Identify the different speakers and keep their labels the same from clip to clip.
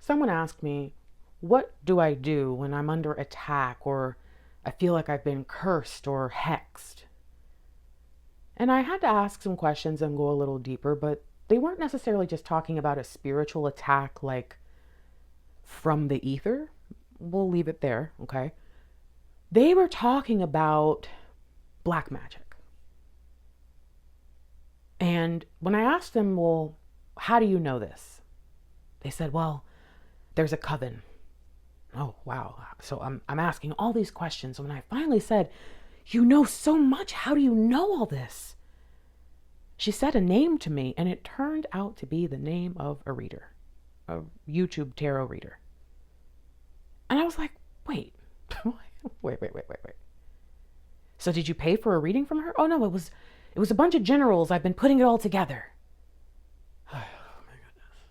Speaker 1: Someone asked me, what do I do when I'm under attack or I feel like I've been cursed or hexed? And I had to ask some questions and go a little deeper, but they weren't necessarily just talking about a spiritual attack like from the ether. We'll leave it there, okay? They were talking about black magic. And when I asked them, well, how do you know this? They said, well, there's a coven. Oh, wow. So I'm asking all these questions. And when I finally said, you know so much, how do you know all this? She said a name to me, and it turned out to be the name of a reader, a YouTube tarot reader. And I was like, wait, wait. So did you pay for a reading from her? Oh no, it was a bunch of generals. I've been putting it all together. Oh my goodness.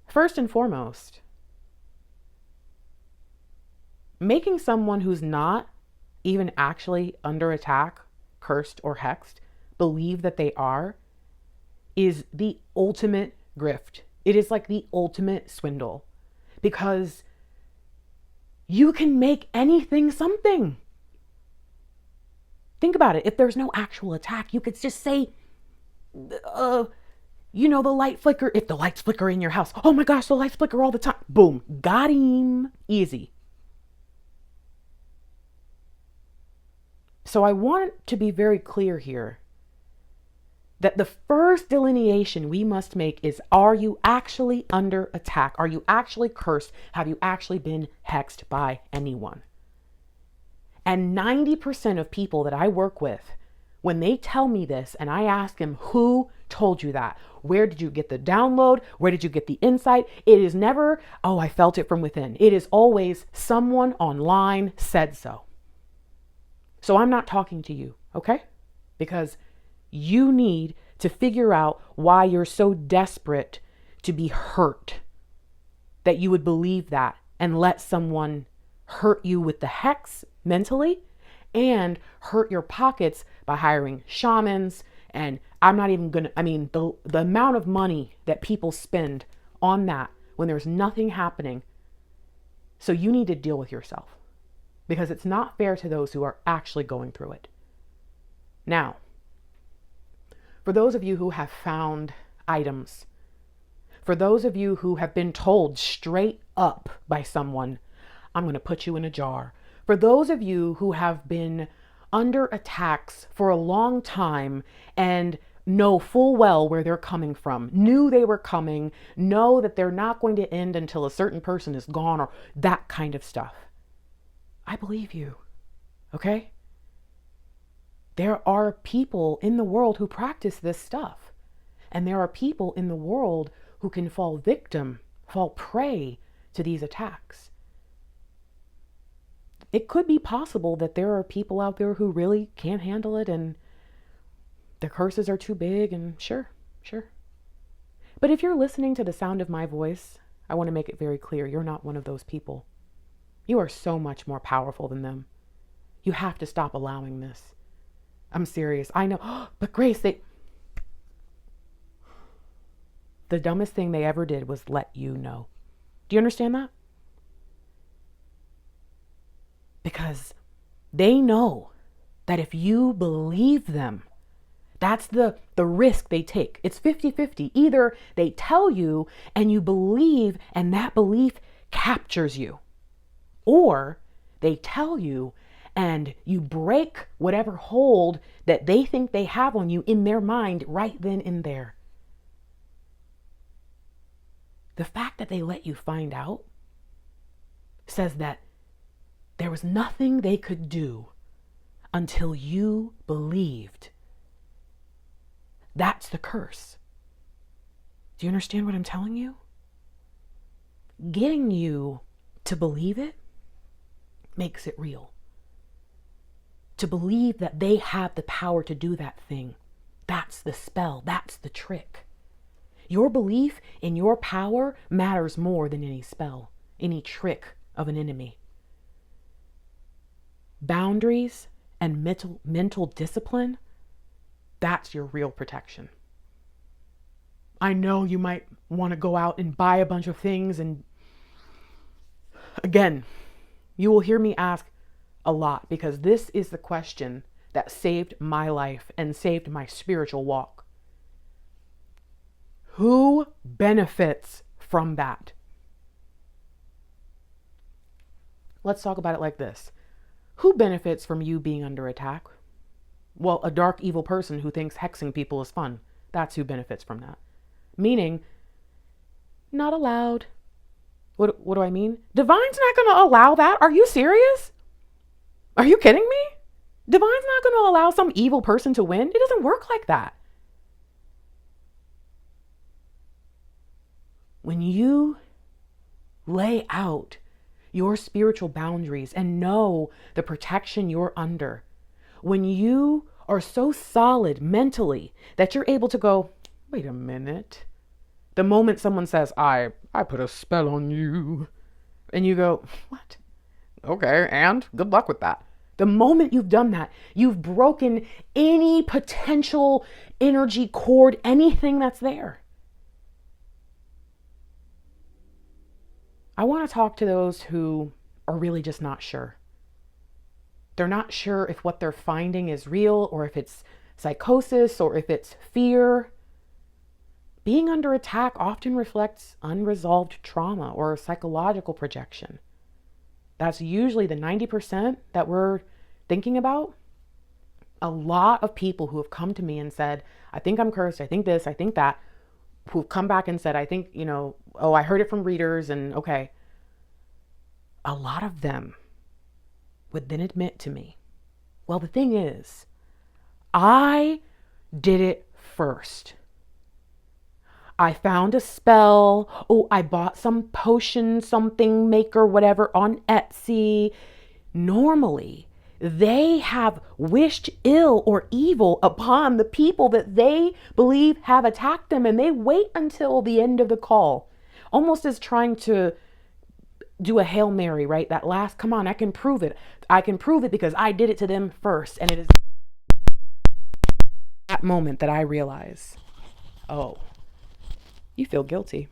Speaker 1: First and foremost, making someone who's not even actually under attack, cursed, or hexed believe that they are is the ultimate grift. It is like the ultimate swindle because you can make anything something. Think about it. If there's no actual attack, you could just say, the light flicker. If the lights flicker in your house, oh my gosh, the lights flicker all the time. Boom, got him. Easy. So I want to be very clear here that the first delineation we must make is, are you actually under attack? Are you actually cursed? Have you actually been hexed by anyone? And 90% of people that I work with, when they tell me this and I ask them, who told you that? Where did you get the download? Where did you get the insight? It is never, oh, I felt it from within. It is always someone online said so. So I'm not talking to you, okay? Because you need to figure out why you're so desperate to be hurt that you would believe that and let someone hurt you with the hex mentally and hurt your pockets by hiring shamans. And I'm not even gonna, the amount of money that people spend on that when there's nothing happening. So you need to deal with yourself because it's not fair to those who are actually going through it. Now, for those of you who have found items, for those of you who have been told straight up by someone, I'm going to put you in a jar. For those of you who have been under attacks for a long time and know full well where they're coming from, knew they were coming, know that they're not going to end until a certain person is gone or that kind of stuff. I believe you, okay? There are people in the world who practice this stuff. And there are people in the world who can fall prey to these attacks. It could be possible that there are people out there who really can't handle it and the curses are too big and sure. But if you're listening to the sound of my voice, I want to make it very clear, you're not one of those people. You are so much more powerful than them. You have to stop allowing this. I'm serious. I know. But Grace, the dumbest thing they ever did was let you know. Do you understand that? Because they know that if you believe them, that's the risk they take. It's 50-50. Either they tell you and you believe and that belief captures you. Or they tell you and you break whatever hold that they think they have on you in their mind right then and there. The fact that they let you find out says that there was nothing they could do until you believed. That's the curse. Do you understand what I'm telling you? Getting you to believe it makes it real. To believe that they have the power to do that thing. That's the spell. That's the trick. Your belief in your power matters more than any spell, any trick of an enemy. Boundaries and mental discipline, that's your real protection. I know you might want to go out and buy a bunch of things. And again, you will hear me ask a lot, because this is the question that saved my life and saved my spiritual walk. Who benefits from that? Let's talk about it like this. Who benefits from you being under attack? Well, a dark, evil person who thinks hexing people is fun. That's who benefits from that. Meaning, not allowed. What do I mean? Divine's not going to allow that. Are you serious? Are you kidding me? Divine's not going to allow some evil person to win. It doesn't work like that. When you lay out your spiritual boundaries and know the protection you're under, when you are so solid mentally that you're able to go, wait a minute. The moment someone says, I put a spell on you, and you go, what? Okay, and good luck with that. The moment you've done that, you've broken any potential energy cord, anything that's there. I want to talk to those who are really just not sure. They're not sure if what they're finding is real, or if it's psychosis, or if it's fear. Being under attack often reflects unresolved trauma or psychological projection. That's usually the 90% that we're thinking about. A lot of people who have come to me and said, I think I'm cursed, I think this, I think that, who've come back and said, I think, oh, I heard it from readers, and okay. A lot of them would then admit to me, well, the thing is, I did it first. I found a spell. Oh, I bought some potion, something maker, whatever on Etsy. Normally, they have wished ill or evil upon the people that they believe have attacked them, and they wait until the end of the call, almost as trying to do a Hail Mary, right? That last, come on, I can prove it. I can prove it because I did it to them first. And it is that moment that I realize, oh, you feel guilty.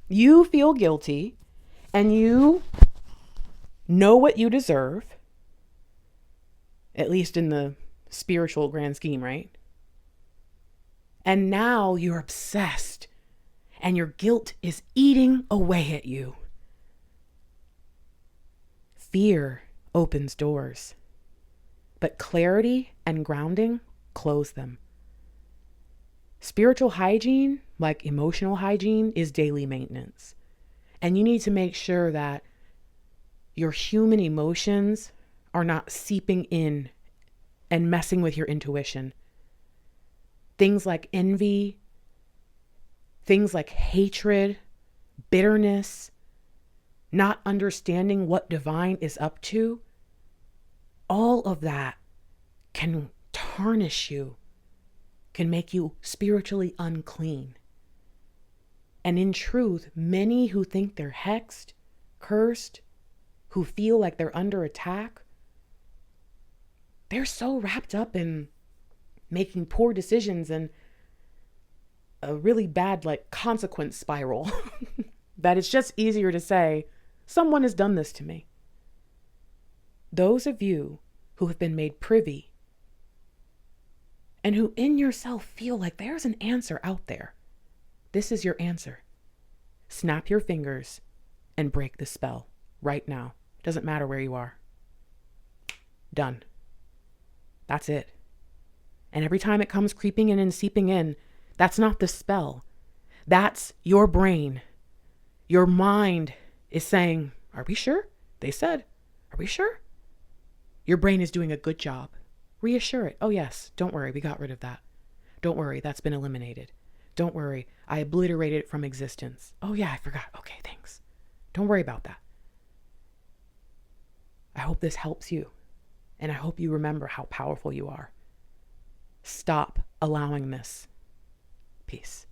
Speaker 1: You feel guilty, and you know what you deserve, at least in the spiritual grand scheme, right? And now you're obsessed, and your guilt is eating away at you. Fear opens doors, but clarity and grounding close them. Spiritual hygiene, like emotional hygiene, is daily maintenance. And you need to make sure that your human emotions are not seeping in and messing with your intuition. Things like envy, things like hatred, bitterness, not understanding what divine is up to, all of that can tarnish you, can make you spiritually unclean. And in truth, many who think they're hexed, cursed, who feel like they're under attack, they're so wrapped up in making poor decisions and a really bad consequence spiral that it's just easier to say, someone has done this to me. Those of you who have been made privy and who in yourself feel like there's an answer out there, this is your answer. Snap your fingers and break the spell right now. Doesn't matter where you are. Done. That's it. And every time it comes creeping in and seeping in, that's not the spell. That's your brain. Your mind is saying, are we sure? They said, are we sure? Your brain is doing a good job. Reassure it. Oh yes, don't worry, we got rid of that. Don't worry, that's been eliminated. Don't worry, I obliterated it from existence. Oh yeah, I forgot. Okay, thanks. Don't worry about that. I hope this helps you. And I hope you remember how powerful you are. Stop allowing this. Peace.